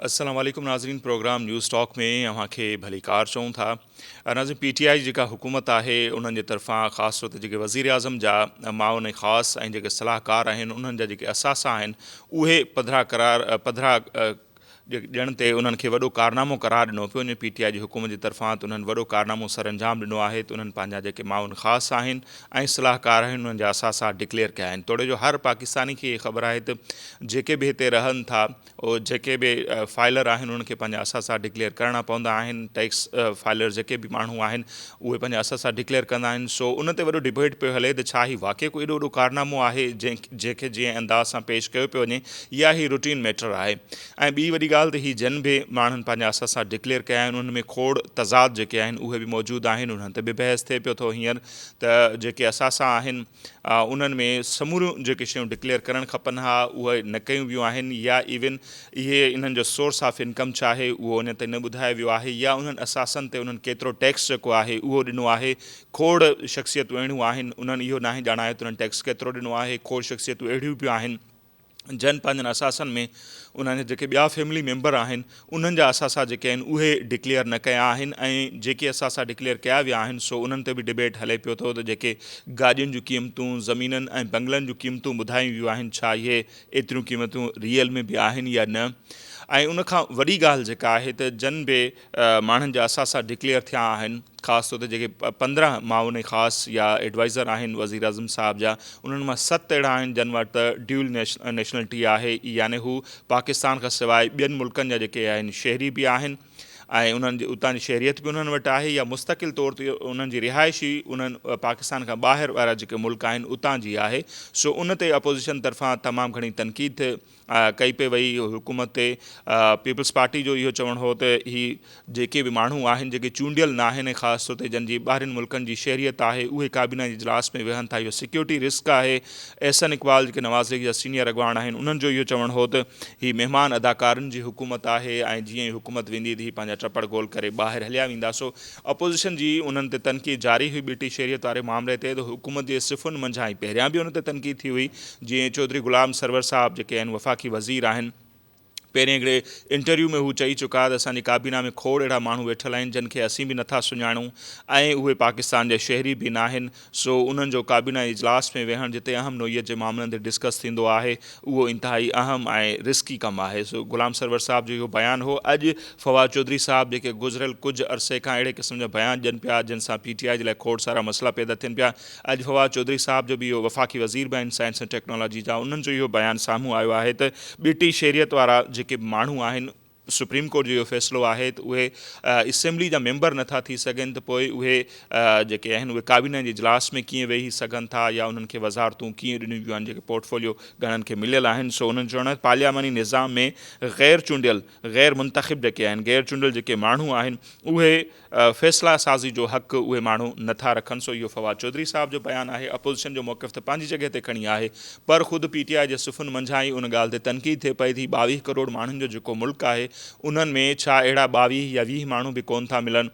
अस्सलाम वालेकुम नाज़रीन। प्रोग्राम न्यूज़ टॉक में अव्हांखे भली कार चऊं था। नाज़रीन, PTI जेका हुकूमत आहे उन्हनि जे तरफ़ां ख़ासि तौर ते जेके वज़ीर आज़म जा माउन ख़ासि ऐं जेके सलाहकार आहिनि उन्हनि जा जेके असासा आहिनि उहे पधरा ॾियण ते उन्हनि खे वॾो कारनामो करार ॾिनो पियो वञे PTI जी हुकूमत जी तरफ़ां। त उन्हनि वॾो कारनामो सर अंजाम ॾिनो आहे। त उन्हनि पंहिंजा जेके माउन ख़ासि आहिनि ऐं सलाहकार आहिनि उन्हनि जा असासा डिक्लेयर कया आहिनि। तोड़े जो हर पाकिस्तानी खे इहे ख़बर आहे त जेके बि हिते रहनि था उहे जेके बि फाइलर आहिनि उन्हनि खे पंहिंजा असासा डिक्लेयर करणा पवंदा आहिनि। टैक्स फाइलर जेके बि माण्हू आहिनि उहे पंहिंजा असासा डिक्लेयर कंदा आहिनि। सो उन ते वॾो डिबेट पियो हले त छा ही वाक़ई को एॾो वॾो कारनामो आहे जंहिंखे जीअं अंदाज़ सां पेश कयो पियो वञे, या ही रूटीन मैटर आहे। ऐं ॿी वॾी ॻाल्हि त ही जन बि माण्हुनि पंहिंजा असासा डिक्लेयर कया आहिनि, उन में खोड़ तज़ाद जेके आहिनि उहे बि मौजूदु आहिनि। उन्हनि ते बि बहस थिए पियो थो हींअर त जेके असासा आहिनि उन्हनि में समूरियूं जेके शयूं डिक्लेयर करणु खपनि हा उहे न कयूं वियूं आहिनि, या इवन इहे इन्हनि जो सोर्स ऑफ इनकम छा आहे उहो उन ते न ॿुधायो वियो आहे, या उन्हनि असासनि ते उन्हनि केतिरो टैक्स जेको आहे उहो ॾिनो आहे। खोड़ शख़्सियतूं अहिड़ियूं आहिनि उन्हनि इहो नाहे ॼाणायो त उन्हनि टैक्स केतिरो ॾिनो आहे। खोड़ शख़्सियतूं अहिड़ियूं बि आहिनि जन पंहिंजनि असासनि में उन्हनि जेके ॿिया फैमिली मेंबर आहिनि उन्हनि जा असासा जेके आहिनि उहे डिक्लेयर न कया आहिनि। ऐं जेके असासा डिक्लेयर कया विया आहिनि सो उन्हनि ते बि डिबेट हले पियो थो त जेके गाॾियुनि जूं क़ीमतूं, ज़मीननि ऐं बंगलनि जूं क़ीमतूं ॿुधायूं वियूं आहिनि छा इहे एतिरियूं क़ीमतूं रियल में बि आहिनि या न। ऐं उनखां वॾी ॻाल्हि जेका आहे त जन बि माण्हुनि जा असासा डिक्लेयर थिया आहिनि। ख़ासि तौर ते जेके 15 माउन ख़ासि या एडवाइज़र आहिनि वज़ीर आज़म साहिब जा, उन्हनि मां 7 अहिड़ा आहिनि जन वटि त ड्यूल नेशनलिटी आहे, यानी हू पाकिस्तान खां सवाइ ॿियनि मुल्कनि जा जेके आहिनि शहरी बि आहिनि ऐं उन्हनि जी उतां जी शहरियत बि उन्हनि वटि आहे, या मुस्तक़िल तौर ते उन्हनि जी रिहाइशी उन्हनि पाकिस्तान खां ॿाहिरि वारा जेके मुल्क आहिनि उतां जी आहे। सो उन ते अपोज़िशन तरफ़ां तमामु घणी तनक़ीद कई पई वई हुकूमत ते। पीपल्स पार्टी जो इहो चवणु हो त ही जेके बि माण्हू आहिनि जेके चूंडियल न आहिनि, ख़ासि तौर ते जंहिंजी ॿाहिरिनि मुल्कनि जी शहरियत आहे, उहे काबीना जे इजलास में वेहनि था, इहो सिक्योरिटी रिस्क आहे। एहसन इक़बाल जेके नवाज़ लीग जा सीनियर अॻवान आहिनि उन्हनि जो इहो चवणु हो त ही महिमान अदाकारनि जी हुकूमत आहे ऐं जीअं ई हुकूमत वेंदी त ही पंहिंजा चपड़ गोल करे ॿाहिरि हलिया वेंदा। सो अपोज़िशन जी उन्हनि ते तनक़ीद जारी हुई ॿिटी शहरियत वारे मामले ते। त हुकूमत जे सिफ़ुनि मंझां ई पहिरियां बि उन ते तनक़ीद थी हुई, जीअं चौधरी गुलाम सरवर साहब जेके आहिनि वफ़ाक़ी वज़ीर आहिनि, पहिरें हिकिड़े इंटरव्यू में हू चई चुका त असांजी काबीना में खोड़ अहिड़ा माण्हू वेठल आहिनि जिन खे असीं बि नथा सुञाणूं ऐं उहे पाकिस्तान जा शहरी बि न आहिनि। सो उन्हनि जो काबीना इजलास में वेहणु जिते अहम नोयत जे मामलनि ते डिस्कस थींदो आहे उहो इंतिहाई अहम ऐं रिस्की कमु आहे। सो गुलाम सरवर साहब जो इहो बयानु हो। अॼु फवाद चौधरी साहब जेके गुज़िरियल कुझु अरसे खां अहिड़े क़िस्म जा बयान ॾियनि पिया जिन सां PTI जे लाइ खोड़ सारा मसइला पैदा थियनि पिया। अॼु फवाद चौधरी साहब जो बि इहो वफ़ाक़ी वज़ीर बि आहिनि साइंस ऐं टेक्नोलॉजी जा, उन्हनि जो इहो बयानु साम्हूं आयो आहे त ॿिटी शहरियत वारा जेके माण्हू आहिनि, सुप्रीम कोर्ट जो इहो फ़ैसिलो आहे त उहे असेंबली जा मेंबर नथा थी सघनि, त पोइ उहे जेके आहिनि उहे काबीना जे इजलास में कीअं वेही सघनि था, या उन्हनि खे वज़ारतूं कीअं ॾिनियूं वियूं आहिनि जेके पोर्टफोलियो घणनि खे मिलियल आहिनि। सो उन्हनि चवणु आहे पार्लियामानी निज़ाम में ग़ैर चूंडियल, ग़ैर मुंतख़िब जेके आहिनि, ग़ैर चूंडियल जेके माण्हू आहिनि उहे फ़ैसिला साज़ी जो हक़ु उहे माण्हू नथा रखनि। सो इहो फवाद चौधरी साहब जो बयानु आहे। अपोज़िशन जो मौक़िफ़ त पंहिंजी जॻह ते खणी आहे, पर ख़ुदि PTI जे सिफ़ुनि मंझां ई उन ॻाल्हि ते तनक़ीद थिए पई थी 22 करोड़ माण्हुनि जो जेको मुल्क आहे उन्हनि में छा अहिड़ा 22 या 20 माण्हू बि कोन था मिलनि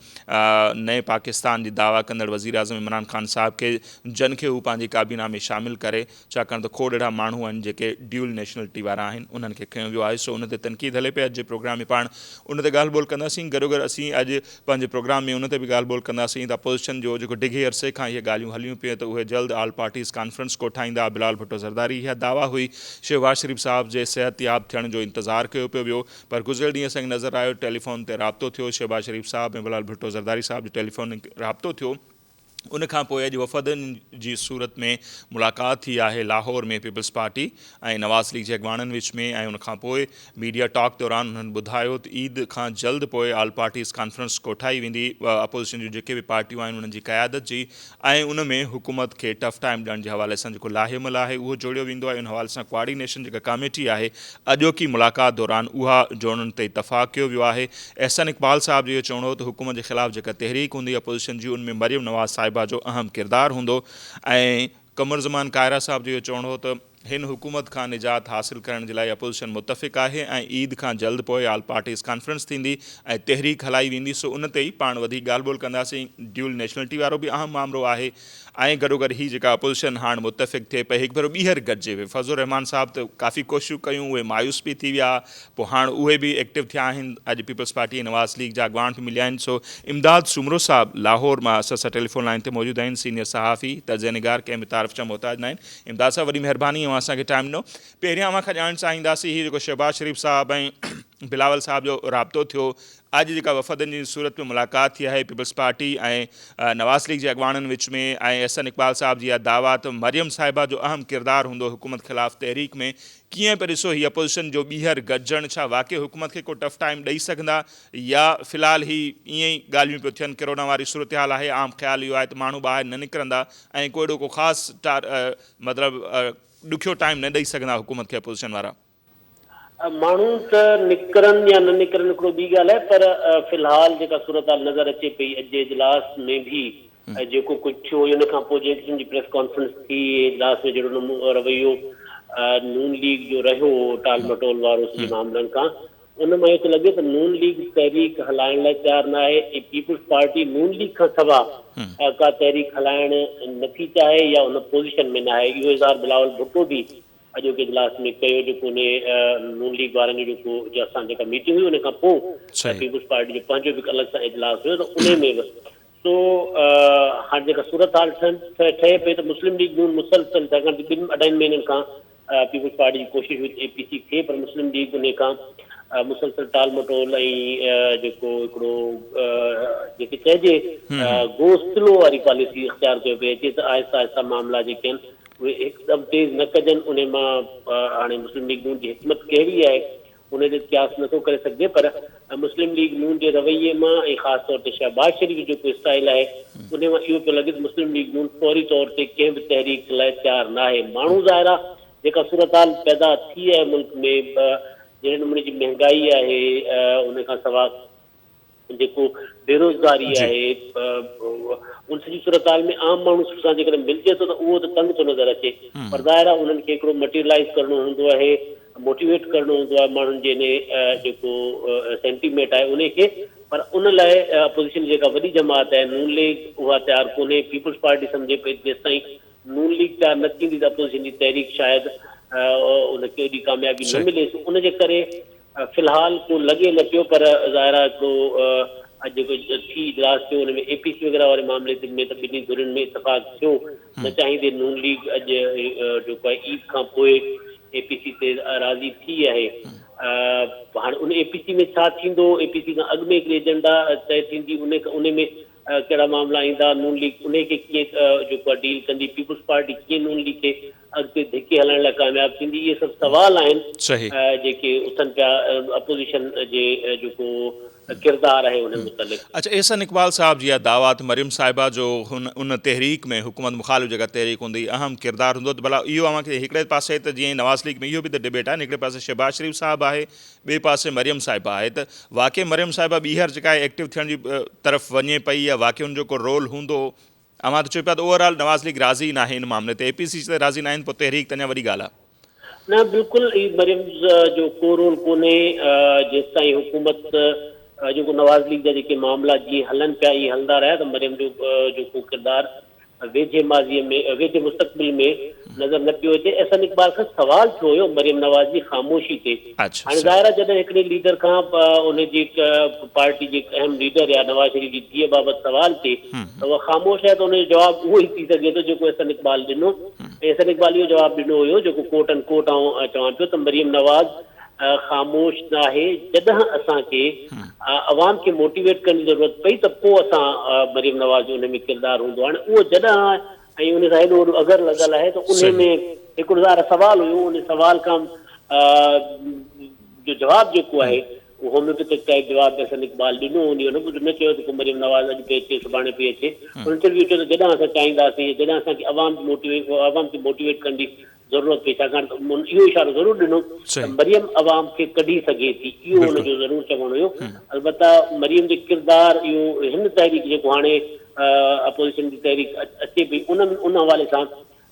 नए पाकिस्तान जी दावा कंदड़ वज़ीर आज़म इमरान ख़ान साहिब खे, जन खे हू पंहिंजी काबीना में शामिलु करे, छाकाणि त खोड़ अहिड़ा माण्हू आहिनि जेके ड्यूल नेशनलिटी वारा आहिनि, उन्हनि खे खयों वियो आहे। सो उन ते तनक़ीद हले पई। अॼु जे प्रोग्राम में पाण उन ते ॻाल्हि ॿोल कंदासीं। गॾोगॾु असीं अॼु पंहिंजे प्रोग्राम में उन ते बि ॻाल्हि ॿोल कंदासीं त अपोज़िशन जो जेको डिघे अरसे खां इहे ॻाल्हियूं हलियूं पियूं त उहे जल्द ऑल पार्टीज़ कॉन्फ्रेंस कोठाईंदा। बिलाल भुट्टो ज़रदारी इहा दावा हुई। शहबाज शरीफ़ साहब जे सिहतयाब थियण जो इंतज़ारु कयो पियो वियो, पर गुज़िरियल ॾींहुं असांखे नज़र आयो टेलीफोन ते राब्तो थियो, शहबाज शरीफ़ साहब ऐं बिलाल भुट्टो ज़रदारी साहब जो टेलीफोन राब्तो थियो। उनखां पोइ अॼु वफ़दनि जी सूरत में मुलाक़ात थी आहे लाहौर में पीपल्स पार्टी ऐं नवाज़ लीग जे अॻवाननि विच में। ऐं उनखां पोइ मीडिया टॉक दौरान उन्हनि ॿुधायो त ईद खां जल्द पोइ ऑल पार्टीज़ कॉन्फ्रेंस कोठाई वेंदी अपोज़िशन जूं जेके बि पार्टियूं आहिनि उन्हनि जी क़यादत जी, ऐं उन में हुकूमत खे टफ टाइम ॾियण जे हवाले सां जेको लाहेमल आहे उहो जोड़ियो वेंदो आहे। उन हवाले सां कोआर्डिनेशन जेका कमेटी आहे अॼोकी मुलाक़ात दौरान उहा जोड़नि ते इतफ़ाक़ कयो वियो आहे। एहसन इक़बाल साहब जो इहो चवणो हो त हुकूमत जे ख़िलाफ़ु जेका तहरीक हूंदी अपोज़िशन जी उनमें मरियम नवाज़ साहिबा जो अहम किरदारु हूंदो। ऐं क़मर ज़मान कायरा साहब जो इहो चवणो हो त हिन हुकूमत खां निजात हासिल करण जे लाइ अपोज़िशन मुतफ़िक़ आहे ऐं ईद खां जल्द पोइ आल पार्टीज़ कॉन्फ्रेंस थींदी ऐं तहरीक हलाई वेंदी। सो उन ते ई पाण वधीक ॻाल्हि ॿोल कंदासीं। ड्यूल नेशनलिटी वारो बि अहम मामिलो आहे ऐं गॾोगॾु ही जेका अपोज़िशन हाणे मुतफ़िक़ थिए पई, हिकु भेरो ॿीहर गॾिजे वे। फज़लुर रहमान साहब त काफ़ी कोशिशूं कयूं, उहे मायूस बि थी विया, पोइ हाणे उहे बि एक्टिव थिया आहिनि। अॼु पीपल्स पार्टी नवाज़ लीग जा अॻवान बि मिलिया आहिनि। सो इमदाद सुमरो साहब लाहौर मां असां टेलीफोन लाइन ते मौजूदु आहिनि, सीनियर सहाफ़ी तर्जनिगार कंहिं बि तारीफ़ जा मोहताज न आहिनि। इमदाद साहब वॾी महिरबानी ऐं असांखे टाइम ॾिनो। पहिरियां अव्हां खां ॼाणणु चाहींदासीं ही जेको शहबाज शरीफ़ साहब ऐं बिलावल साहब जो राब्तो थियो, अॼु जेका वफ़दनि जी सूरत में मुलाक़ात थी आहे पीपल्स पार्टी ऐं नवाज़ लीग जे अॻवाननि विच में, ऐं एहसन इक़बाल साहब जी इहा दावा त मरियम साहिबा जो अहम किरदारु हूंदो हुकूमत ख़िलाफ़ तहरीक में, कीअं पिया ॾिसो हीअ अपोज़िशन जो ॿीहर गॾिजणु? छा वाक़ई हुकूमत खे को टफ टाइम ॾेई सघंदा, या फ़िलहाल ही ईअं ई ॻाल्हियूं पियूं थियनि, किरोना वारी सूरत हाल आहे? आम ख़्यालु इहो आहे त माण्हू ॿाहिरि न निकिरंदा ऐं को एॾो को ख़ासि मतिलबु ॾुखियो टाइम न ॾेई सघंदा हुकूमत खे अपोज़िशन वारा। माण्हू त निकिरनि या न निकिरनि हिकिड़ो ॿी ॻाल्हि आहे, पर फ़िलहाल जेका सूरत हाल नज़र अचे पई अॼु जे इजलास में बि जेको कुझु थियो हुन खां पोइ जंहिं क़िस्म जी प्रेस कॉन्फ्रेंस थी, इजलास में जहिड़ो रवैयो नून लीग जो रहियो टाल मटोल वारो सॼे मामलनि खां, उन मां इहो थो लॻे त नून लीग तहरीक हलाइण लाइ तयारु न आहे ऐं पीपुल्स पार्टी नून लीग खां सवा का तहरीक हलाइण नथी चाहे या उन पोज़ीशन में न आहे। इहो इज़हार बिलावल भुट्टो बि अॼोके इजलास में कयो, जेको उन नून लीग वारनि जो जेको असां जेका मीटिंग हुई उन खां पोइ पीपुल्स पार्टी जो पंहिंजो बि अलॻि सां इजलास हुयो त उन में बि सो हाणे जेका सूरत हाल ठहे पई त मुस्लिम लीग नून मुसलसल, छाकाणि त 2-2.5 महीननि खां पीपुल्स पार्टी जी कोशिशि हुई APC थिए, पर मुस्लिम लीग उन खां मुसलसल टाल मटोल ऐं जेको हिकिड़ो जेके चइजे गोश्तिलो वारी पॉलिसी इख़्तियार कयो पई अचे त आहिस्ता आहिस्ता मामला जेके आहिनि उहे हिकदमि तेज़ न कजनि। उन मां हाणे मुस्लिम लीग नून जी हिकमत कहिड़ी आहे उन ते क्यास नथो करे सघिजे, पर मुस्लिम लीग नून जे रवैये मां ऐं ख़ासि तौर ते शहबाज शरीफ़ जो जेको स्टाइल आहे उन मां इहो पियो लॻे त मुस्लिम लीग नून फौरी तौर ते कंहिं बि तहरीक लाइ तयारु न आहे। माण्हू ज़ाहिर आहे जेका सूरत हाल पैदा थी आहे मुल्क में, जहिड़े नमूने जी महांगाई आहे, उन खां सवाइ जेको बेरोज़गारी आहे, उन सॼी सूरत हाल में आम माण्हू सां जेकॾहिं मिलिजे थो त उहो त तंग थो नज़र अचे, पर ज़ाहिर आहे उन्हनि खे हिकिड़ो मटीरियलाइज़ करिणो हूंदो आहे, मोटिवेट करिणो हूंदो आहे माण्हुनि जे जेको सेंटीमेंट आहे उन खे, पर उन लाइ अपोज़िशन जेका वॾी जमात आहे नून लीग उहा तयारु कोन्हे। पीपुल्स पार्टी सम्झे पई जेसि ताईं नून लीग तयारु न थींदी त अपोज़िशन जी तहरीक शायदि उनखे एॾी कामयाबी न मिले। उनजे करे फ़िलहाल को लॻे न पियो, पर ज़ाहिर आहे हिकिड़ो अॼु जेको थी इजलास थियो उन में APC वग़ैरह वारे मामले में त ॿिन्ही धुरियुनि में इतफ़ाक़ थियो, न चाहींदे नून लीग अॼु जेको आहे ईद खां पोइ APC ते राज़ी थी आहे। हाणे उन APC में छा थींदो, APC खां अॻु में हिकिड़ी एजेंडा तय थींदी, उन में कहिड़ा मामला ईंदा, नून लीग उन खे कीअं जेको आहे डील कंदी, पीपुल्स पार्टी कीअं नून लीग खे अॻिते धिके हलण लाइ कामयाबु थींदी, इहे सभु सवाल आहिनि जेके उथनि पिया अपोज़िशन जे जेको किरदारु आहे उन मुतलिक़। अच्छा, एहसन इक़बाल साहब जी इहा दावा त मरियम साहिबा जो उन तहरीक में हुकूमत मुखालिफ़ जेका तहरीक हूंदी अहम किरदारु हूंदो, त भला इहो अव्हांखे हिकिड़े पासे त जीअं नवाज़ लीग में इहो बि त डिबेट आहे न, हिकिड़े पासे शहबाज शरीफ़ साहब आहे, ॿिए पासे मरियम साहिबा आहे, त वाक़ई मरियम साहिबा ॿीहर जेका आहे एक्टिव थियण जी तरफ़ वञे पई, या वाक़ई हुनजो को रोल हूंदो? अव्हां त चयो पिया त ओवरऑल नवाज़ लीग राज़ी न आहे हिन मामले ते, APC ते राज़ी न आहिनि, पोइ तहरीक त अञा वॾी ॻाल्हि आहे। न, बिल्कुलु मरियम जो को रोल कोन्हे जेसि ताईं हुकूमत जेको नवाज़ लीग जा जेके मामला जीअं हलनि पिया इहे हलंदा रहिया त मरियम जो जेको किरदारु वेझे माज़ीअ में वेझे मुस्तक़बिल में नज़र न पियो अचे। एहसन इक़बाल खां सवाल थियो हुयो मरियम नवाज़ जी ख़ामोशी ते। हाणे ज़ाहिर आहे जॾहिं हिकिड़े लीडर खां उनजी पार्टी जे अहम लीडर या नवाज़ शरीफ़ जी धीअ बाबति सवाल थिए त उहा ख़ामोश आहे, त उनजो जवाबु उहो ई थी सघे थो जेको एहसन इक़बाल ॾिनो। एहसन इक़बाल इहो जवाबु ॾिनो हुयो जेको कोट एंड कोट चवां पियो त मरियम नवाज़ ख़ामोश न आहे, जॾहिं असांखे अवाम खे मोटिवेट करण जी ज़रूरत पई त पोइ असां मरियम नवाज़ जो उन में किरदारु हूंदो। हाणे उहो जॾहिं ऐं उन सां हेॾो अगरि लॻल आहे त उन में हिकिड़ो ज़ाहिर सवाल हुयो, उन सवाल खां जो जवाबु जेको आहे उहो होम्योपैथिक टाइप जवाबु एहसन इक़बाल ॾिनो। उन न चयो त को मरियम नवाज़ अॼु पई अचे सुभाणे पई अचे, उन इंटरव्यू चयो त जॾहिं असां चाहींदासीं, जॾहिं असांखे अवाम खे मोटिवेट करण जी ज़रूरत पई, छाकाणि त इहो इशारो ज़रूरु ॾिनो त मरियम अवाम खे कढी सघे थी, इहो हुनजो ज़रूरु चवणु हुयो। अलबत्ता मरियम जो किरदारु इहो हिन तहरीक जेको हाणे अपोज़िशन जी तहरीक अचे पई उन हवाले सां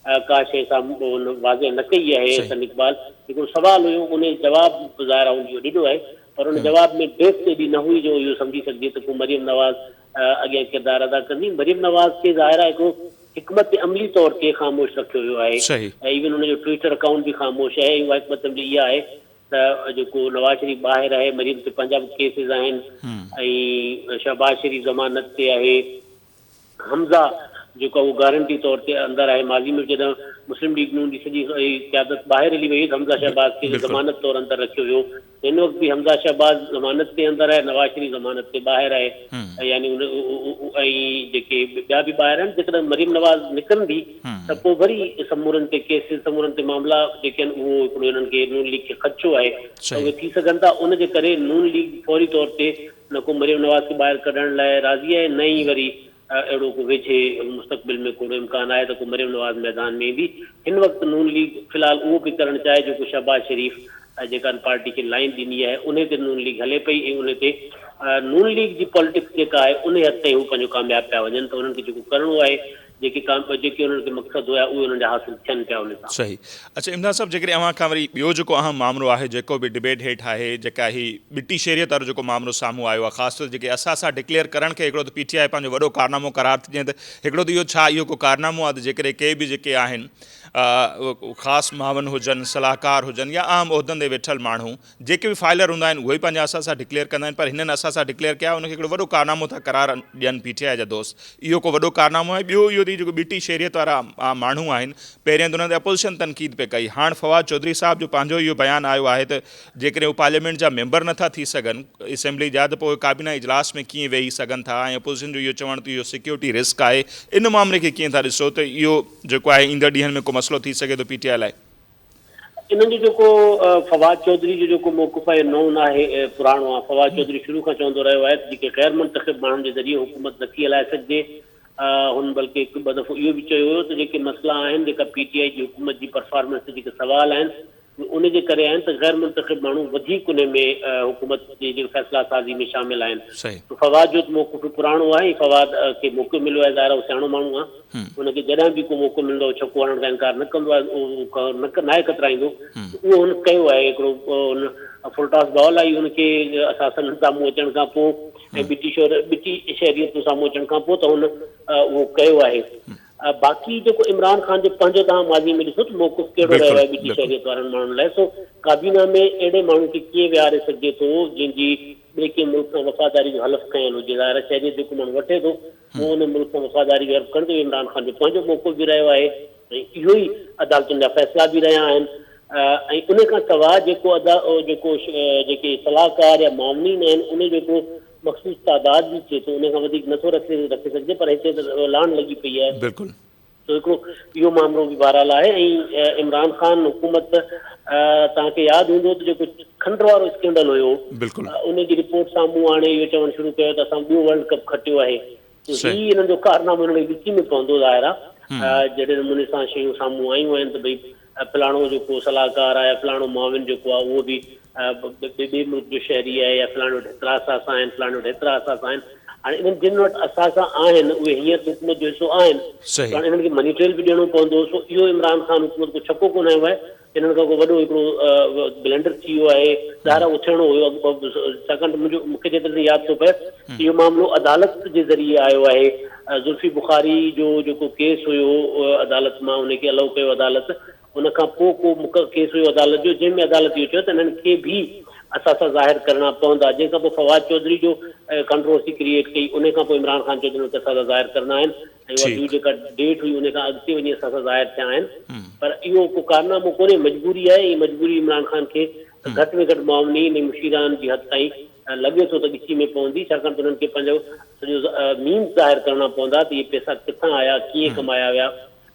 का शइ साम्हूं वाज़े न कई आहे हसन इक़बाल। हिकिड़ो सुवाल हुयो, उन जवाबु ज़ाहिर उन ॾिनो आहे, पर उन जवाब में डेप्थ एॾी न हुई जो इहो सम्झी सघिजे त को मरियम नवाज़ अॻियां किरदारु अदा कंदी। मरियम नवाज़ खे ज़ाहिर आहे हिकिड़ो हिकमत अमली तौर ते ख़ामोश रखियो वियो आहे, ऐं इवन हुनजो ट्विटर अकाउंट बि ख़ामोश आहे। ऐं उहा हिकमत अमली इहा आहे त जेको नवाज़ शरीफ़ ॿाहिरि आहे, मरियम ते पंहिंजा बि केसिस आहिनि, ऐं शहबाज शरीफ़ ज़मानत ते आहे, हमज़ा जेको उहो गारंटी तौर ते अंदरि आहे। माज़ी में जॾहिं मुस्लिम लीग नून जी सॼी क़यादत ॿाहिरि हली वई, हमज़ा शहबाज खे ज़मानत तौरु अंदरि रखियो वियो। हिन वक़्तु बि हमज़ा शहबाज ज़मानत ते अंदरि आहे, नवाज़ शरीफ़ ज़मानत ते ॿाहिरि आहे। यानी ऐं जेके ॿिया बि ॿाहिरि आहिनि। जेकॾहिं मरियम नवाज़ निकिरंदी त पोइ वरी समूरनि ते केसिस, समूरनि ते मामला जेके आहिनि उहो हिकिड़ो हिननि खे नून लीग खे ख़दशो आहे त उहे थी सघनि था। उनजे करे नून लीग फौरी तौर ते न को मरियम नवाज़ खे ॿाहिरि कढण लाइ राज़ी आहे, न ई वरी अहिड़ो को वेझे मुस्तक़बिल में को इम्कान आहे त को मरियम नवाज़ मैदान में ईंदी। हिन वक़्तु नून लीग फ़िलहालु उहो बि करणु चाहे जेको शहबाज शरीफ़ जेका पार्टी खे लाइन ॾिनी आहे, उन ते नून लीग हले पई, ऐं उन ते नून लीग जी पॉलिटिक्स जेका आहे उन हद ताईं हू पंहिंजो कामयाबु पिया वञनि। त उन्हनि खे जेको करिणो आहे, जेके उन्हनि खे मक़सदु हुया उहे उन्हनि जा हासिल थियनि पिया उन सां। सही। अच्छा इमदाद साहब, जेकॾहिं अव्हां खां वरी ॿियो जेको अहम मामिलो आहे, जेको बि डिबेट हेठि आहे, जेका ही बिटी शहरियत वारो जेको मामिलो साम्हूं आयो आहे, ख़ासि तौर जेके असां डिक्लेयर करण खे हिकिड़ो त PTI पंहिंजो वॾो कारनामो करार थी ॾिए, त हिकिड़ो त इहो छा इहो को कारनामो आहे त जेकॾहिं के बि जेके आहिनि ख़ासि मावन हुजनि, सलाहकार हुजनि, या आम उहिदनि ते वेठल माण्हू जेके बि फाइलर हूंदा आहिनि, उहे ई पंहिंजा असां सां डिक्लेयर कंदा आहिनि, पर हिननि असां सां डिक्लेयर कया, उनखे हिकिड़ो वॾो कारनामो था करार ॾियनि PTI जा दोस्त। इहो को वॾो कारनामो आहे। ॿियो इहो जेको बिटी शहरियत वारा माण्हू आहिनि, पहिरियों त उन्हनि ते अपोज़िशन तनक़ीद पे कई, हाणे फवाद चौधरी साहब जो पंहिंजो इहो बयानु आयो आहे त जेकॾहिं हू पार्लियामेंट जा मेंबर नथा थी सघनि असेंबली जा, त पोइ काबीना इजलास में कीअं वेही सघनि था, ऐं अपोज़िशन जो इहो चवणु त इहो सिक्योरिटी रिस्क आहे। इन मामले खे कीअं था ॾिसो त इहो जेको आहे ईंदड़ ॾींहंनि में को मसइलो थी सघे थो PTI लाइ? इन्हनि जो जेको फवाद चौधरी जो जेको मौक़िफ़ आहे, नओं न आहे, पुराणो आहे। फवाद चौधरी शुरू खां चवंदो रहियो आहे त जेके ग़ैर मुंतख़िब माण्हुनि जे ज़रिए हुकूमत नथी हलाए सघिजे। हुन बल्कि हिकु ॿ दफ़ो इहो बि चयो हुयो त जेके मसइला आहिनि, जेका PTI जी हुकूमत जी परफॉर्मेंस ते जेके सवाल आहिनि, उन जे करे आहिनि त ग़ैर मुंतख़िब माण्हू वधीक उन में हुकूमत जी जेकी फ़ैसिला साज़ी में शामिल आहिनि। फवाद जो मौक़िफ़ पुराणो आहे। फवाद खे मौक़ो मिलियो आहे, ज़ाहिर सियाणो माण्हू आहे, हुनखे जॾहिं बि को मौक़ो मिलंदो आहे छको हणण का इनकार न कंदो आहे, नाहे कतराईंदो। उहो हुन कयो आहे। हिकिड़ो हुन फुलटॉस बॉल आई हुनखे असां साम्हूं अचण खां पोइ, ऐं बिटी शहरियत साम्हूं अचण खां पोइ त हुन उहो कयो आहे। बाक़ी जेको इमरान ख़ान जो पंहिंजो तव्हां माज़ी में ॾिसो त मौक़िफ़ कहिड़ो रहियो आहे बिटी शहरियत वारनि माण्हुनि लाइ। सो काबीना में अहिड़े माण्हू खे कीअं विहारे सघिजे थो जंहिंजी ॿिए कंहिं मुल्क सां वफ़ादारी जो हलफ़ कयलु हुजे। ज़ाहिर शहरियत जेको माण्हू वठे थो उहो उन मुल्क सां वफ़ादारी जो हलफ़ कंदो। इमरान ख़ान जो पंहिंजो मौक़ो बि रहियो आहे, ऐं इहो ई अदालतुनि जा फ़ैसिला बि रहिया आहिनि। ऐं उन खां सवाइ जेको जेके सलाहकार या मामलीन आहिनि, उन जेको मख़सूस तादाद बि थिए थो, उन खां वधीक नथो रखे सघिजे। पर हिते त लान लॻी पई आहे। बिल्कुलु। त हिकिड़ो इहो मामिलो बि बहरहाल आहे। ऐं इमरान ख़ान हुकूमत, तव्हांखे यादि हूंदो त जेको खंड वारो स्कैंडल हुयो, उन जी रिपोर्ट साम्हूं आणे इहो चवणु शुरू कयो त असां ॿियो वर्ल्ड कप खटियो आहे। हीउ हिननि जो कारनामो हिन विच में पवंदो ज़ाहिर आहे। जहिड़े नमूने सां शयूं साम्हूं आयूं आहिनि त भई फलाणो जेको सलाहकार आहे, फलाणो मुआविन जेको आहे, उहो बि ॿिए मुल्क जो शहरी आहे, या फलाणे वटि हेतिरा असास आहिनि, फलाणे वटि हेतिरा असास आहिनि। हाणे इन्हनि जिन वटि असास आहिनि उहे हींअर हुकूमत जो हिसो आहिनि, हाणे इन्हनि खे मनी ट्रेल बि ॾियणो पवंदो। सो इहो इमरान ख़ान हुकूमत को छको कोन आयो आहे। हिननि खां को वॾो हिकिड़ो ब्लेंडर थी वियो आहे। ज़ाहिर उहो थियणो हुयो, छाकाणि त मूंखे जेतिरे ताईं यादि थो पए इहो मामिलो अदालत जे ज़रिए आयो आहे। ज़ुल्फी बुखारी जो जेको केस हुयो अदालत मां, उनखे अलाउ कयो अदालत। उन खां पोइ को केस हुयो अदालत जो, जंहिंमें अदालत इहो चयो त हिननि खे बि असां ज़ाहिर करणा पवंदा। जंहिंखां पोइ फवाद चौधरी जो कंट्रोवर्सी क्रिएट कई। उन खां पोइ इमरान ख़ान चयो त असां ज़ाहिर करणा आहिनि, ऐं उहा ॿी जेका डेट हुई उन खां अॻिते वञी असां ज़ाहिर थिया आहिनि। पर इहो को कारनामो कोन्हे, मजबूरी आहे। ऐं मजबूरी इमरान ख़ान खे घटि में घटि मुआवनीन ऐं मुशीरान जी हद ताईं लॻे थो त ॾिसी में पवंदी, छाकाणि त उन्हनि खे पंहिंजो सॼो मीन्स ज़ाहिर करणा पवंदा त इहे पैसा किथां आया, कीअं कमाया विया,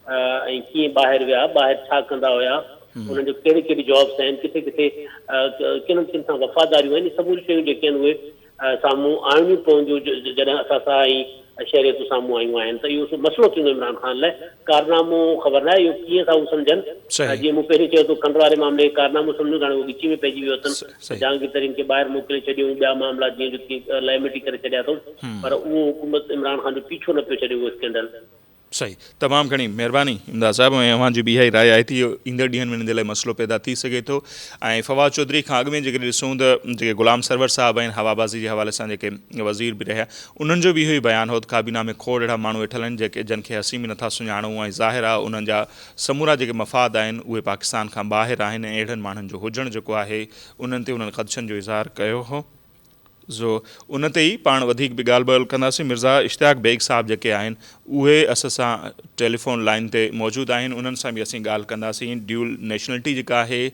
ऐं कीअं ॿाहिरि विया, ॿाहिरि छा कंदा हुया, उन्हनि जो कहिड़ी कहिड़ी जॉब्स आहिनि, किथे किथे किन किन सां वफ़ादारियूं आहिनि। सभु शयूं जेके आहिनि उहे साम्हूं आणियूं पवंदियूं जॾहिं असां सां ऐं शहरियतूं साम्हूं आयूं आहिनि। त इहो मसइलो थींदो इमरान ख़ान लाइ। कारनामो ख़बर न आहे इहो कीअं था उहे सम्झनि। जीअं मूं पहिरीं चयो त खंड वारे मामले कारनामो सम्झो, हाणे उहो विच में पइजी वियो अथनि। जहांगीर तरीन खे ॿाहिरि मोकिले छॾियूं, ॿिया मामला जीअं जो लैमिटी करे छॾिया अथऊं, पर उहो हुकूमत इमरान ख़ान जो पीछो न पियो छॾे उहो स्कैंडल। सही, तमामु घणी महिरबानी इमदाद साहिबु, ऐं अव्हांजी ॿीहाई राय आहे थी ईंदड़ ॾींहंनि में हिन जे लाइ मसइलो पैदा थी सघे थो। ऐं फवाद चौधरी खां अॻु में जेके ॾिसूं त जेके ग़ुलाम सरवर साहिबु आहिनि, हवाबाज़ी जे हवाले सां जेके वज़ीर बि रहिया, उन्हनि जो बि इहो ई बयानु हो त काबीना में खोड़ अहिड़ा माण्हू वेठल आहिनि जेके जिन खे असीं बि नथा सुञाणूं, ऐं ज़ाहिर आहे उन्हनि जा समूरा जेके मफ़ाद आहिनि उहे पाकिस्तान खां ॿाहिरि आहिनि, ऐं अहिड़नि माण्हुनि जो हुजणु जेको आहे उन्हनि ते उन्हनि ख़दशनि जो इज़हार कयो हो। ज़ो उन ते ई पाण वधीक बि ॻाल्हि ॿोल कंदासीं। मिर्ज़ा इश्तियाक बेग साहिबु जेके आहिनि उहे असां सां टेलीफोन लाइन ते मौजूदु आहिनि, उन्हनि सां बि असीं ॻाल्हि कंदासीं। ड्यूल नेशनलिटी जेका आहे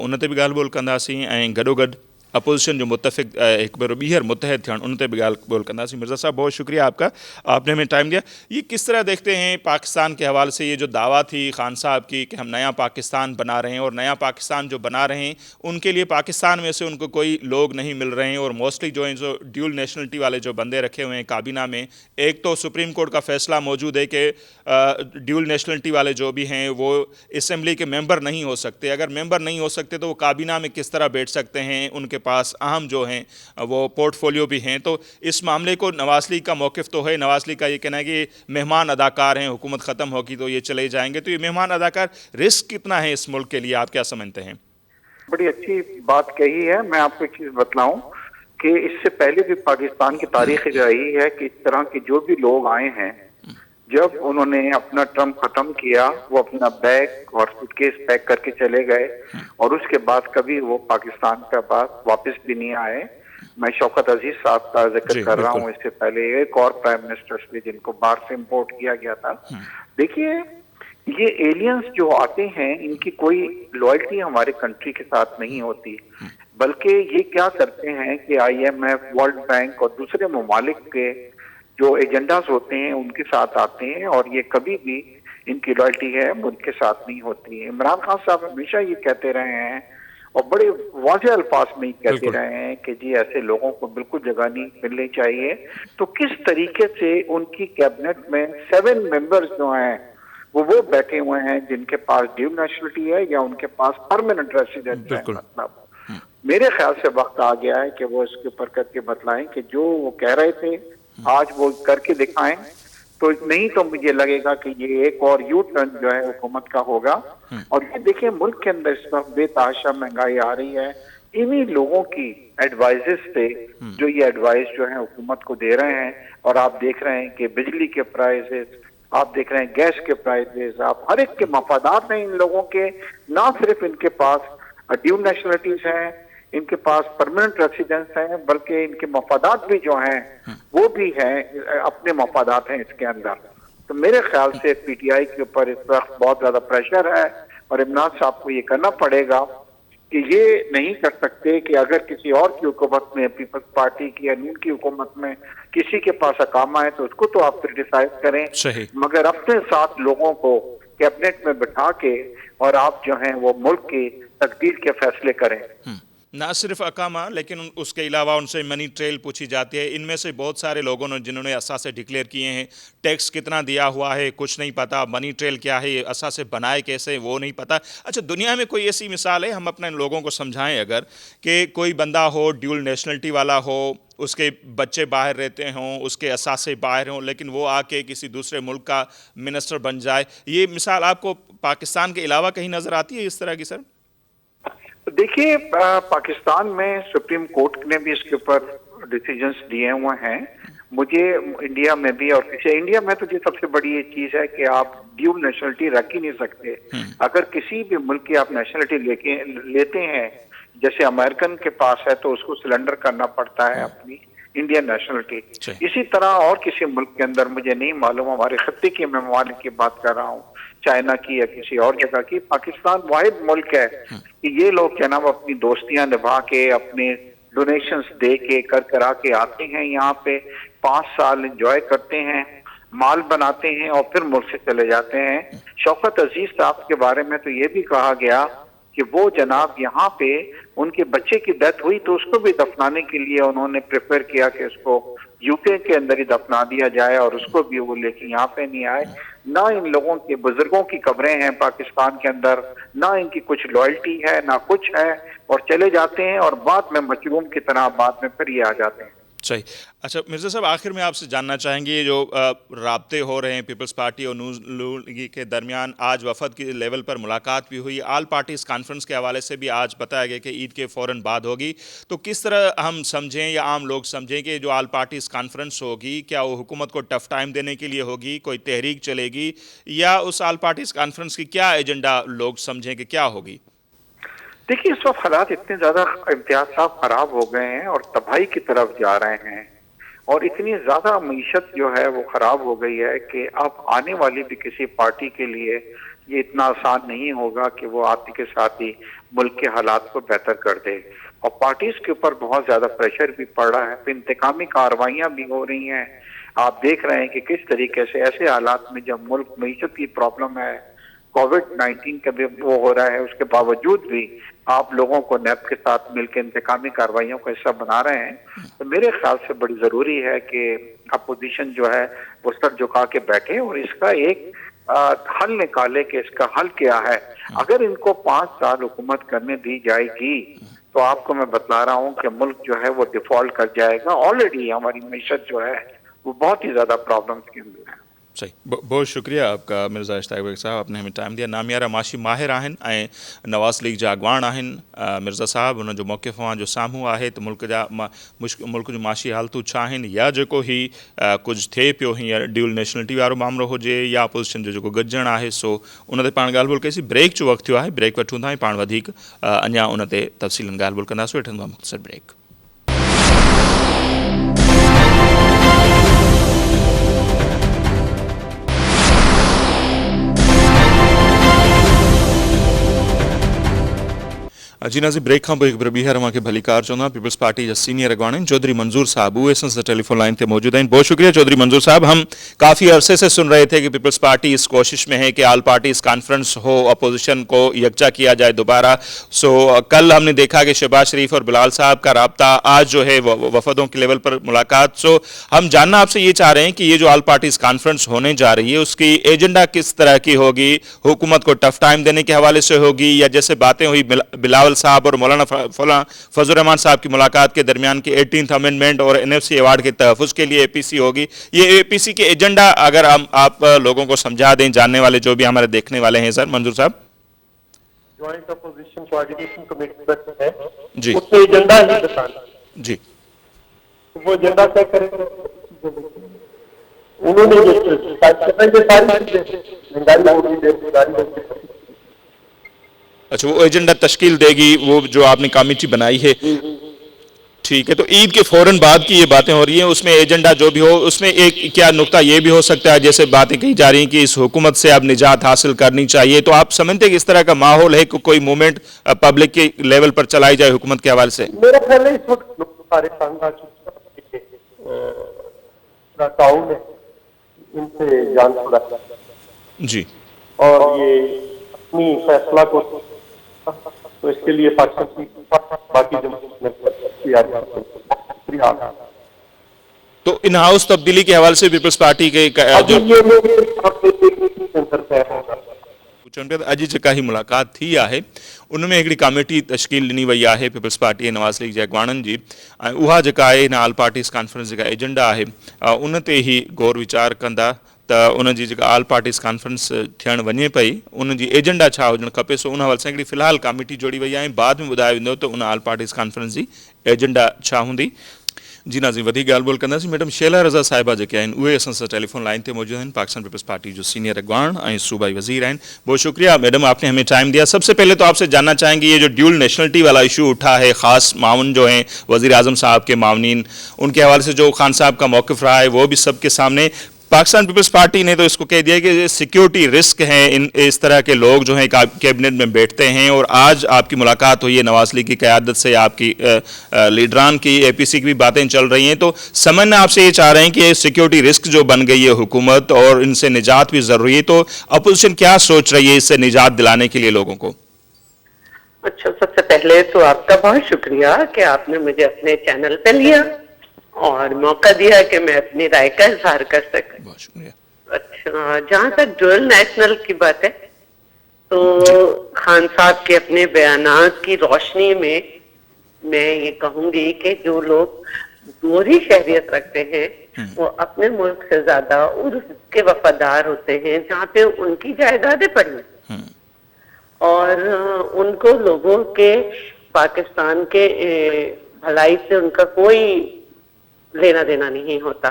उन ते बि ॻाल्हि ॿोल कंदासीं, ऐं गॾोगॾु अपोजिशन जो मुतफ़िक़ हिकु भेरो ॿीहर मुतहद थियण उन ते भी गाल बोल करना। मिर्ज़ा साहब बहुत शुक्रिया आपका, आपने हमें टाइम दिया। ये किस तरह देखते हैं पाकिस्तान के हवाले से ये जो दावा थी खान साहब की कि हम नया पाकिस्तान बना रहे हैं, और नया पाकिस्तान जो बना रहे हैं उनके लिए पाकिस्तान में से उनको कोई लोग नहीं मिल रहे हैं, और मोस्टली जो हैं जो ड्यूल नेशनलिटी वाले जो बंदे रखे हुए हैं काबीना में, एक तो सुप्रीम कोर्ट का फैसला मौजूद है कि ड्यूल नेशनलिटी वाले जो भी हैं वो असम्बली के मेंबर नहीं हो सकते। अगर मेंबर नहीं हो सकते तो वो काबीना में किस तरह बैठ सकते हैं, उनके पास अहम जो हैं वो पोर्टफोलियो भी हैं। तो इस मामले को नवाज लीग का मौक़िफ़ तो है, नवाज लीग का ये कहना है कि मेहमान अदाकार हैं, हुकूमत ख़त्म होगी तो ये चले जाएंगे। तो ये मेहमान अदाकार रिस्क कितना है इस मुल्क के लिए, आप क्या समझते हैं? बड़ी अच्छी बात कही है। मैं आपको एक चीज़ बतलाऊं कि इससे पहले भी पाकिस्तान की तारीख रही है कि इस तरह के जो भी लोग आए हैं, जब उन्होंने अपना टर्म खत्म किया वो अपना बैग और सूटकेस पैक करके चले गए, और उसके बाद कभी वो पाकिस्तान के पास वापस भी नहीं आए। मैं शौकत अजीज साहब का जिक्र कर रहा हूँ, इससे पहले एक और प्राइम मिनिस्टर्स भी जिनको बाहर से इम्पोर्ट किया गया था। देखिए, ये एलियंस जो आते हैं इनकी कोई लॉयल्टी हमारे कंट्री के साथ नहीं होती, बल्कि ये क्या करते हैं कि IMF, वर्ल्ड बैंक और दूसरे ममालिक के जो एजेंडास होते हैं उनके साथ आते हैं, और ये कभी भी इनकी लॉयल्टी है उनके साथ नहीं होती है। इमरान खान साहब हमेशा ये कहते रहे हैं और बड़े वाज़ेह अल्फाज में ही कहते रहे हैं कि जी ऐसे लोगों को बिल्कुल जगह नहीं मिलनी चाहिए। तो किस तरीके से उनकी कैबिनेट में 7 मेंबर्स जो हैं वो बैठे हुए हैं जिनके पास ड्यूल नेशनलिटी है या उनके पास परमानेंट रेसिडेंट है। मतलब मेरे ख्याल से वक्त आ गया है कि वो इसके ऊपर करके बतलाएं कि जो वो कह रहे थे आज वो करके दिखाएं, तो नहीं तो मुझे लगेगा कि ये एक और यू टर्न जो है हुकूमत का होगा। और ये देखिए, मुल्क के अंदर इस वक्त बेतहाशा महंगाई आ रही है, इन्हीं लोगों की एडवाइजेस से जो ये एडवाइस जो है हुकूमत को दे रहे हैं। और आप देख रहे हैं कि बिजली के प्राइसेस, आप देख रहे हैं गैस के प्राइसेस, आप हर एक के मफादात हैं इन लोगों के। ना सिर्फ इनके पास ड्यूल नेशनलिटीज हैं, इनके पास परमानेंट रेसिडेंस हैं, बल्कि इनके मफादात भी जो हैं वो भी हैं, अपने मफादात हैं इसके अंदर। तो मेरे ख्याल से PTI के ऊपर इस वक्त बहुत ज्यादा प्रेशर है, और इमरान साहब को ये करना पड़ेगा कि ये नहीं कर सकते कि अगर किसी और की हुकूमत में, पीपल्स पार्टी की या नून की हुकूमत में किसी के पास अकामा है तो उसको तो आप क्रिटिसाइज करें, मगर अपने साथ लोगों को कैबिनेट में बिठा के और आप जो हैं वो मुल्क की तकदीर के फैसले करें। ना सिर्फ अकामा, लेकिन उसके अलावा उनसे मनी ट्रेल पूछी जाती है। इनमें से बहुत सारे लोगों ने जिन्होंने असासे डिक्लेयर किए हैं, टैक्स कितना दिया हुआ है कुछ नहीं पता, मनी ट्रेल क्या है, असासे बनाए कैसे वो नहीं पता। अच्छा, दुनिया में कोई ऐसी मिसाल है, हम अपने लोगों को समझाएं अगर, कि कोई बंदा हो ड्यूल नेशनलिटी वाला हो, उसके बच्चे बाहर रहते हों, उसके असासे बाहर हों, लेकिन वो आके किसी दूसरे मुल्क का मिनिस्टर बन जाए, ये मिसाल आपको पाकिस्तान के अलावा कहीं नज़र आती है इस तरह की? सर देखिए, पाकिस्तान में सुप्रीम कोर्ट ने भी इसके ऊपर डिसीजंस दिए हुए हैं। मुझे इंडिया में भी, और इंडिया में तो ये सबसे बड़ी ये चीज है कि आप ड्यूल नेशनलिटी रख ही नहीं सकते। अगर किसी भी मुल्क की आप नेशनलिटी लेते हैं, जैसे अमेरिकन के पास है तो उसको सिलेंडर करना पड़ता है अपनी इंडियन नेशनलिटी। इसी तरह और किसी मुल्क के अंदर, मुझे नहीं मालूम, हमारे खत्ते के मैं ममालिक की बात कर रहा हूँ, चाइना की या किसी और जगह की, पाकिस्तान वाहिद मुल्क है कि ये लोग क्या नाम अपनी दोस्तियां निभा के, अपने डोनेशंस दे के करा के आते हैं यहाँ पे, 5 साल एंजॉय करते हैं, माल बनाते हैं और फिर मुल्क से चले जाते हैं। शौकत अजीज साहब के बारे में तो ये भी कहा गया कि वो जनाब यहाँ पे उनके बच्चे की डेथ हुई तो उसको भी दफनाने के लिए उन्होंने प्रिपेयर किया कि उसको यूके के अंदर ही दफना दिया जाए, और उसको भी वो लेके यहाँ पे नहीं आए। ना इन लोगों के बुजुर्गों की कब्रें हैं पाकिस्तान के अंदर, ना इनकी कुछ लॉयल्टी है, ना कुछ है, और चले जाते हैं और बाद में मशरूम की तरह बाद में फिर ये आ जाते हैं। صحیح. اچھا مرزا صاحب، آخر میں آپ سے جاننا چاہیں گے یہ جو رابطے ہو رہے ہیں پیپلز پارٹی اور نون لیگ کے درمیان، آج وفد کے لیول پر ملاقات بھی ہوئی، آل پارٹیز کانفرنس کے حوالے سے بھی آج بتایا گیا کہ عید کے فوراً بعد ہوگی، تو کس طرح ہم سمجھیں یا عام لوگ سمجھیں کہ جو آل پارٹیز کانفرنس ہوگی کیا وہ حکومت کو ٹف ٹائم دینے کے لیے ہوگی، کوئی تحریک چلے گی، یا اس آل پارٹیز کانفرنس کی کیا ایجنڈا لوگ سمجھیں کہ کیا ہوگی؟ دیکھیے اس وقت حالات اتنے زیادہ امتیاز صاحب خراب ہو گئے ہیں اور تباہی کی طرف جا رہے ہیں، اور اتنی زیادہ معیشت جو ہے وہ خراب ہو گئی ہے کہ اب آنے والی بھی کسی پارٹی کے لیے یہ اتنا آسان نہیں ہوگا کہ وہ آتے کے ساتھ ہی ملک کے حالات کو بہتر کر دے، اور پارٹیز کے اوپر بہت زیادہ پریشر بھی پڑ رہا ہے، انتقامی کارروائیاں بھی ہو رہی ہیں. آپ دیکھ رہے ہیں کہ کس طریقے سے ایسے حالات میں جب ملک معیشت کی پرابلم ہے، کووڈ-19 کا بھی وہ ہو رہا ہے، اس کے باوجود بھی آپ لوگوں کو نیب کے ساتھ مل کے انتقامی کارروائیوں کا حصہ بنا رہے ہیں. تو میرے خیال سے بڑی ضروری ہے کہ اپوزیشن جو ہے وہ سر جھکا کے بیٹھے اور اس کا ایک حل نکالے کہ اس کا حل کیا ہے. اگر ان کو 5 سال حکومت کرنے دی جائے گی تو آپ کو میں بتلا رہا ہوں کہ ملک جو ہے وہ ڈیفالٹ کر جائے گا. آلریڈی ہماری معیشت جو ہے وہ بہت ہی زیادہ پرابلمس کے اندر ہے. صحیح. بہت شکریہ آپ کا مرزا اشتاق بیگ صاحب، آپ نے ہمیں ٹائم دیا. نامیارہ معاشی ماہر آہن ऐं नवाज़ लीग जा अॻवान आहिनि मिर्ज़ा साहब. हुन जो मौक़िफ़ जो साम्हूं आहे त मुल्क जूं माशी हालतूं छा आहिनि, या जेको ही कुझु थिए पियो हींअर ड्यूल नेशनलिटी वारो मामिलो हुजे या अपोज़िशन जो जेको गॾिजणु आहे, सो उन ते पाण ॻाल्हि ॿोल कईसीं. ब्रेक जो वक़्तु थियो आहे, ब्रेक वठूं था ऐं पाण वधीक अञा उन ते तफ़सीलन ॻाल्हि ॿोल कंदासीं. वठंदो आहे मुख़्तसर ब्रेक. जी नाज़रीन, ब्रेक खां पोइ हिकु भेरो ॿीहर मूंखे भली कार चवंदा. पीपल्स पार्टी जा सीनियर अॻवान आहिनि चौधरी मंजूर साहब, उहे असां सां टेलीफोन लाइन पे मौजूद हैं. बहुत शुक्रिया चौधरी मंजूर साहब. हम काफ़ी अरसे से सुन रहे थे कि पीपल्स पार्टी इस कोशिश में है कि आल पार्टीज कॉन्फ्रेंस हो, अपोजिशन को यकजा किया जाए दोबारा. सो कल हमने देखा कि शहबाज शरीफ और बिलाल साहब का राब्ता, आज जो है वफदों के लेवल पर मुलाकात. सो हम जानना आपसे ये चाह रहे हैं कि ये जो आल पार्टीज कॉन्फ्रेंस होने जा रही है उसकी एजेंडा किस तरह की होगी, हुकूमत को टफ टाइम देने के हवाले से होगी, या जैसे बातें हुई बिलावल साहब और मौलाना फजल रहमान साहब की मुलाकात के दरमियान की 18th अमेंडमेंट और NFC अवार्ड के तहफ़्फ़ुज़ के लिए APC होगी. ये APC के एजेंडा अगर आप लोगों को समझा दें, जानने वाले जो भी हमारे देखने वाले हैं. सर मंजूर साहब. ज्वाइंट अपोजिशन कोऑर्डिनेशन कमेटी है जी, उसमें एजेंडा ही बताना जी, वो एजेंडा तय करेंगे. उन्होंने अच्छा वो एजेंडा तश्कील देगी, वो जो आपने कमेटी बनाई है. ठीक है, तो ईद के फौरन बाद की ये बातें हो रही हैं, उसमें एजेंडा जो भी हो उसमें एक क्या नुक्ता ये भी हो सकता है, जैसे बातें कही जा रही हैं कि इस हुकूमत से अब निजात हासिल करनी चाहिए, तो आप समझते हैं कि इस तरह का माहौल है कि कोई मूवमेंट पब्लिक के लेवल पर चलाई जाए हुकूमत के हवाले से? मेरा ख्याल है इस वक्त सारे ताउन है, इनसे जान छुड़ा जी, और ये अपनी फैसला को, तो इसके लिए पाकिस्तान की बाकी तो इन हाउस तब्दीली के हवाले से पीपल्स पार्टी के जो अॼु जेका ही मुलाक़ात थी आहे उनमें हिकिड़ी कमेटी तश्कील ॾिनी वई आहे पीपल्स पार्टी ऐं नवाज़ लीग जे अॻवाननि जी, ऐं उहा जेका आहे हिन आल पार्टीज़ कॉन्फ्रेंस जेका एजेंडा आहे उन ते ई गौर वीचार कंदा त उन जी जेका आल पार्टीज़ कॉन्फ्रेंस थियणु वञे पई उन जी एजेंडा छा हुजणु खपे. सो उन हवाले सां हिकिड़ी फ़िलहालु कमेटी जोड़ी वई आहे, बाद में ॿुधायो वेंदो त उन आल पार्टीज़ कॉन्फ्रेंस जी एजेंडा छा हूंदी. जी नाज़रीन, वधीक ॻाल्हि ॿोल कंदासीं. मैडम शेला रज़ा साहिबा जेके आहिनि उहे असां सां टेलीफोन लाइन ते मौजूद आहिनि, पाकिस्तान पीपल्स पार्टी जो सीनियर अॻवान ऐं सूबाई वज़ीर आहिनि. बहुत शुक्रिया मैडम, आपने हमें टाइम दिया. सबसे पहले तो आपसे जानना चाहेंगे ये जो ड्यूल नेशनलिटी वाला इशू उठा है, ख़ास माउन जो हैं वज़ीर आज़म साहब के माउनीन, उनके हवाले से जो खान साहब का मौक़िफ़ रहा है वो भी सबके सामने. पाकिस्तान पीपल्स पार्टी ने तो इसको कह दिया कि सिक्योरिटी रिस्क हैं, इस तरह के लोग जो हैं कैबिनेट में बैठते हैं, और आज आपकी मुलाकात हुई है नवाज़ लीग की क़यादत से, आपकी लीडरान की APC की भी बातें चल रही हैं. तो समझना आपसे ये चाह रहे हैं कि सिक्योरिटी रिस्क जो बन गई है हुकूमत और इनसे निजात भी ज़रूरी है, तो अपोजिशन क्या सोच रही है इससे निजात दिलाने के लिए लोगों को? अच्छा, सबसे पहले तो आपका बहुत शुक्रिया कि आपने मुझे अपने चैनल पे लिया और मौका दिया कि मैं अपनी राय का इजहार कर सकूं. बहुत शुक्रिया. अच्छा, जहाँ तक ड्यूल नेशनल की बात है तो खान साहब के अपने बयानात की रोशनी में मैं ये कहूंगी कि जो लोग دوہری شہریت رکھتے ہیں وہ اپنے ملک سے زیادہ اس کے وفادار ہوتے ہیں جہاں پہ ان کی جائیدادیں پڑی ہیں، اور ان کو لوگوں کے پاکستان کے بھلائی سے ان کا کوئی لینا دینا نہیں ہوتا.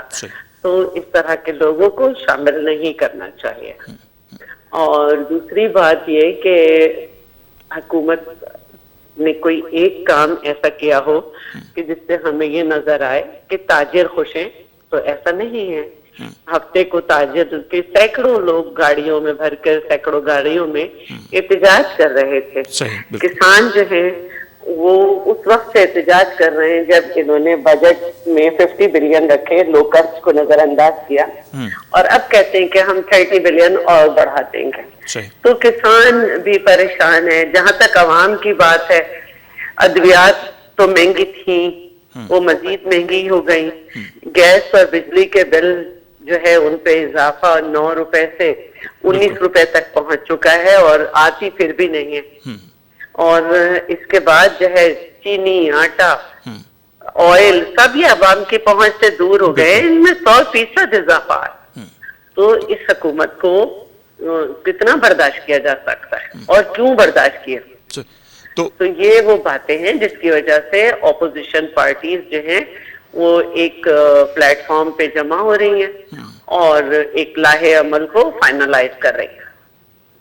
تو اس طرح کے لوگوں کو شامل نہیں کرنا چاہیے. اور دوسری بات یہ کہ حکومت نے کوئی ایک کام ایسا کیا ہو کہ جس سے ہمیں یہ نظر آئے کہ تاجر خوش ہیں، تو ایسا نہیں ہے. ہفتے کو تاجر کے سینکڑوں لوگ گاڑیوں میں بھر کر سینکڑوں گاڑیوں میں احتجاج کر رہے تھے. کسان جو ہیں وہ اس وقت سے احتجاج کر رہے ہیں جب انہوں نے بجٹ میں 50 بلین رکھے، لوکلز کو نظر انداز کیا، اور اب کہتے ہیں کہ ہم 30 بلین اور بڑھا دیں گے. تو کسان بھی پریشان ہے. جہاں تک عوام کی بات ہے، ادویات تو مہنگی تھیں، وہ مزید مہنگی ہو گئی. گیس اور بجلی کے بل جو ہے ان پہ اضافہ 9 روپے سے 19 روپے تک پہنچ چکا ہے، اور آتی پھر بھی نہیں ہے. اور اس کے بعد جو ہے چینی، آٹا، آئل سب یہ عوام کی پہنچ سے دور ہو گئے. ان میں 100% اضافہ ہے. تو اس حکومت کو کتنا برداشت کیا جا سکتا ہے اور کیوں برداشت کیا؟ تو یہ وہ باتیں ہیں جس کی وجہ سے اپوزیشن پارٹیز جو ہیں وہ ایک پلیٹ فارم پہ جمع ہو رہی ہیں اور ایک لاہے عمل کو فائنلائز کر رہی ہیں.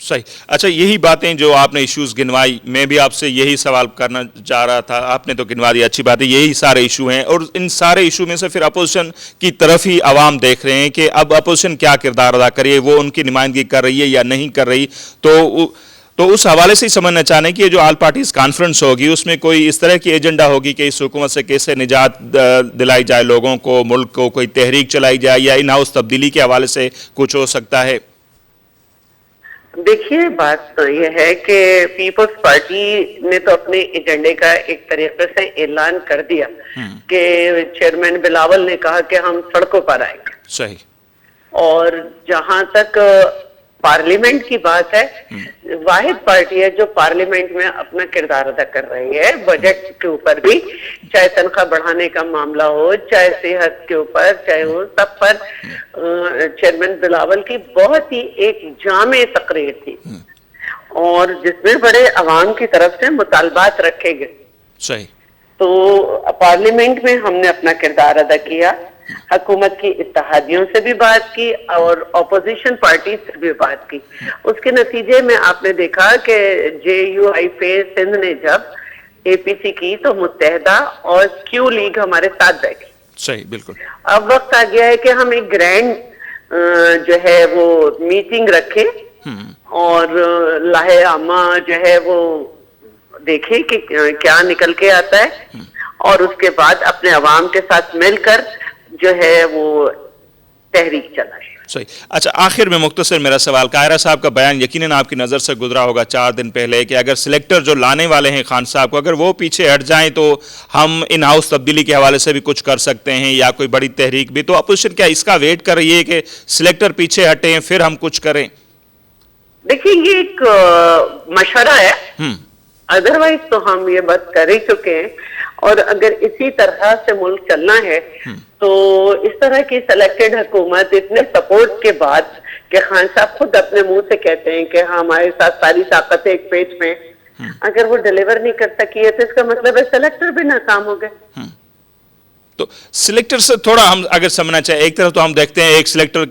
صحیح. اچھا، یہی باتیں جو آپ نے ایشوز گنوائی، میں بھی آپ سے یہی سوال کرنا چاہ رہا تھا. آپ نے تو گنوا دیا، اچھی بات ہے. یہی سارے ایشو ہیں، اور ان سارے ایشو میں سے پھر اپوزیشن کی طرف ہی عوام دیکھ رہے ہیں کہ اب اپوزیشن کیا کردار ادا کریے، وہ ان کی نمائندگی کر رہی ہے یا نہیں کر رہی. تو اس حوالے سے ہی سمجھنا چاہنے کہ یہ جو آل پارٹیز کانفرنس ہوگی اس میں کوئی اس طرح کی ایجنڈا ہوگی کہ اس حکومت سے کیسے نجات دلائی جائے لوگوں کو، ملک کو، کوئی تحریک چلائی جائے، یا ان ہاؤس تبدیلی کے حوالے سے کچھ ہو سکتا ہے. دیکھیے، بات تو یہ ہے کہ پیپلز پارٹی نے تو اپنے ایجنڈے کا ایک طریقے سے اعلان کر دیا کہ چیئرمین بلاول نے کہا کہ ہم سڑکوں پر آئیں گے. صحیح. اور جہاں تک پارلیمنٹ کی بات ہے، واحد پارٹی ہے جو پارلیمنٹ میں اپنا کردار ادا کر رہی ہے. بجٹ کے اوپر بھی، چاہے تنخواہ بڑھانے کا معاملہ ہو، چاہے صحت کے اوپر، چاہے وہ سب پر چیئرمین بلاول کی بہت ہی ایک جامع تقریر تھی، اور جس میں بڑے عوام کی طرف سے مطالبات رکھے گئے. صحیح. تو پارلیمنٹ میں ہم نے اپنا کردار ادا کیا، حکومت کی اتحادیوں سے بھی بات کی اور اپوزیشن پارٹی سے بھی بات کی. اس کے نتیجے میں آپ نے دیکھا کہ JUI سندھ نے جب APC کی تو متحدہ اور کیو لیگ ہمارے ساتھ بیٹھی. صحیح، بالکل. اب وقت آ گیا ہے کہ ہم ایک گرینڈ جو ہے وہ میٹنگ رکھیں اور لاہے عامہ جو ہے وہ دیکھیں کہ کیا نکل کے آتا ہے، اور اس کے بعد اپنے عوام کے ساتھ مل کر جو ہے وہ تحریک چلائے. صحیح. اچھا، آخر میں مختصر میرا سوال، قاہرہ صاحب کا بیان یقیناً آپ کی نظر سے گزرا ہوگا 4 دن پہلے کہ اگر سلیکٹر جو لانے والے ہیں خان صاحب کو، اگر وہ پیچھے ہٹ جائیں تو ہم ان ہاؤس تبدیلی کے حوالے سے بھی کچھ کر سکتے ہیں یا کوئی بڑی تحریک بھی. تو اپوزیشن کیا اس کا ویٹ کر رہی ہے کہ سلیکٹر پیچھے ہٹیں پھر ہم کچھ کریں؟ دیکھیں، یہ ایک مشورہ ہے، ادروائز تو ہم یہ بات کر ہی چکے ہیں. اور اگر اسی طرح سے ملک چلنا ہے تو اس طرح کی سلیکٹڈ حکومت اتنے سپورٹ کے بعد کہ خان صاحب خود اپنے منہ سے کہتے ہیں کہ ہمارے ساتھ ساری طاقتیں ایک پیج میں، اگر وہ ڈیلیور نہیں کر سکی ہے تو اس کا مطلب ہے سلیکٹر بھی ناکام ہو گئے. تو سلیکٹر سے تھوڑا ہم اگر سمجھنا چاہیں، ایک طرف تو ہم دیکھتے ہیں ایک سلیکٹر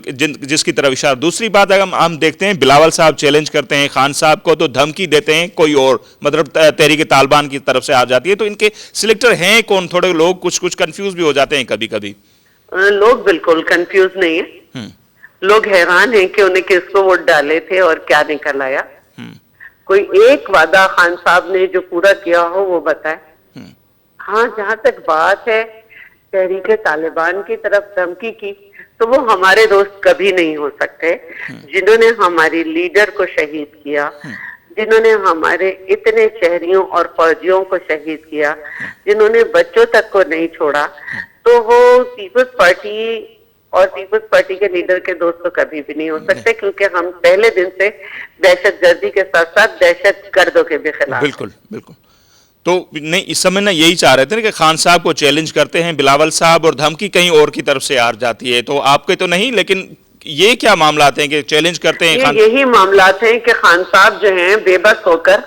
جس کی طرف اشارہ، دوسری بات اگر ہم دیکھتے ہیں بلاول صاحب چیلنج کرتے ہیں خان صاحب کو تو دھمکی دیتے ہیں کوئی اور، مطلب تحریک طالبان کی طرف سے آ جاتی ہے. تو ان کے سلیکٹر ہیں کون؟ تھوڑے لوگ کچھ کنفیوز بھی ہو جاتے ہیں کبھی کبھی. لوگ بالکل کنفیوز نہیں ہیں، لوگ حیران ہیں کہ انہیں کس کو ووٹ ڈالے تھے اور کیا نکل آیا. کوئی ایک وعدہ خان صاحب نے جو پورا کیا ہو وہ بتائے. ہاں، جہاں تک بات ہے تحریک طالبان کی طرف دھمکی کی، تو وہ ہمارے دوست کبھی نہیں ہو سکتے. جنہوں نے ہماری لیڈر کو شہید کیا، جنہوں نے ہمارے اتنے شہریوں اور فوجیوں کو شہید کیا، جنہوں نے بچوں تک کو نہیں چھوڑا، تو وہ پیپلز پارٹی اور پیپلز پارٹی کے لیڈر کے دوست تو کبھی بھی نہیں ہو سکتے، کیونکہ ہم پہلے دن سے دہشت گردی کے ساتھ ساتھ دہشت گردوں کے بھی خلاف. بالکل بالکل. तो नहीं, इस समय ना यही चाह रहे थे ना कि खान साहब को चैलेंज करते हैं बिलावल साहब और धमकी कहीं और की तरफ से आ जाती है, तो आपके तो नहीं, लेकिन ये क्या मामलात हैं कि चैलेंज करते हैं यही मामलात हैं कि खान साहब जो हैं बेबस होकर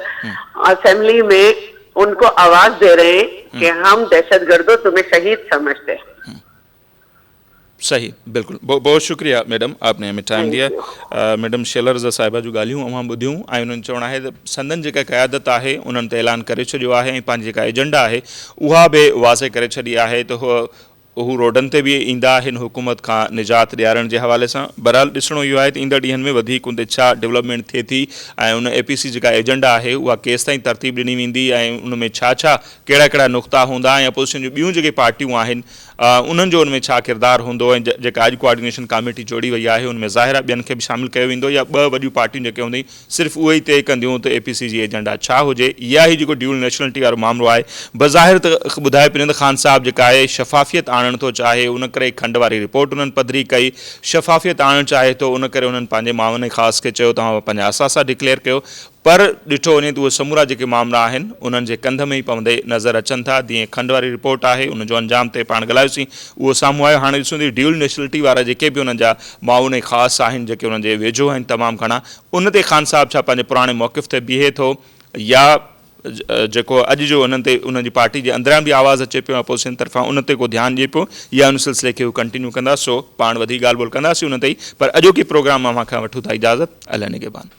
असेंबली में उनको आवाज दे रहे हैं कि हम दहशतगर्दों तुम्हें शहीद समझते हैं। सही, बिल्कुल। बहुत शुक्रिया मैडम, आपने हमें टाइम दिया। मैडम शेला रज़ा साहिबा जूं ॻाल्हियूं अवां ॿुधियूं ऐं उन्हनि चवणु आहे त संदन जेका क़यादत आहे उन्हनि त ऐलान करे छॾियो आहे ऐं पंहिंजी जेका एजेंडा आहे उहा बि वाज़े करे छॾी आहे त हू रोडनि ते बि ईंदा आहिनि हुकूमत खां निजात ॾियारण जे हवाले सां। बहरहाल ॾिसणो इहो आहे त ईंदड़ ॾींहंनि में वधीक उन ते छा डेवलपमेंट थिए थी ऐं उन APC जेका एजेंडा आहे उहा केसि ताईं तरतीब ॾिनी वेंदी ऐं उन में छा छा कहिड़ा कहिड़ा नुक़्ता हूंदा ऐं अपोज़िशन जूं ॿियूं जेके पार्टियूं आहिनि उन्हनि जो उन में छा किरदारु हूंदो ऐं जेका अॼु कोऑर्डिनेशन कमेटी जोड़ी वई आहे उन में ज़ाहिर आहे ॿियनि खे बि शामिलु कयो वेंदो या ॿ वॾियूं पार्टियूं जेके हूंदियूं सिर्फ़ु उहे ई तइ कंदियूं त APC जी एजेंडा छा हुजे। इहा ई जेको ड्यूल नेशनलिटी वारो मामिलो आहे बज़ाहिर त ॿुधाए पियो त ख़ान साहब जेका आहे शफ़ाफ़ियत आणणु थो चाहे, उन करे खंड वारी रिपोर्ट उन्हनि पधरी कई, शफ़ाफ़ियत आणणु चाहे थो उन करे उन्हनि पंहिंजे मामले ख़ासि खे चयो तव्हां पंहिंजा असासा डिक्लेयर कयो, पर ॾिठो वञे त उहे समूरा जेके मामला आहिनि उन्हनि जे कंध में ई पवंदे नज़र अचनि था। जीअं खंड वारी रिपोर्ट आहे उनजो अंजाम ते पाण ॻाल्हायोसीं उहो साम्हूं आयो। हाणे ॾिसूं था ड्यूल नेशनलिटी वारा जेके बि उन्हनि जा माउन ख़ासि आहिनि जेके उन्हनि जे वेझो आहिनि तमामु घणा, उन ते ख़ान साहब छा पंहिंजे पुराणे मौक़िफ़ ते बीहे थो या जेको अॼु जो उन्हनि ते उन्हनि जी पार्टी जे अंदरां बि आवाज़ु अचे पियो अपोज़िशन तरफ़ां उन ते को ध्यानु ॾिए पियो या उन सिलसिले खे हू कंटिन्यू कंदा। सो पाण वधीक ॻाल्हि ॿोल कंदासीं उन ते ई, पर अॼोके प्रोग्राम मां खां वठूं था इजाज़त। अलाह निगहबान।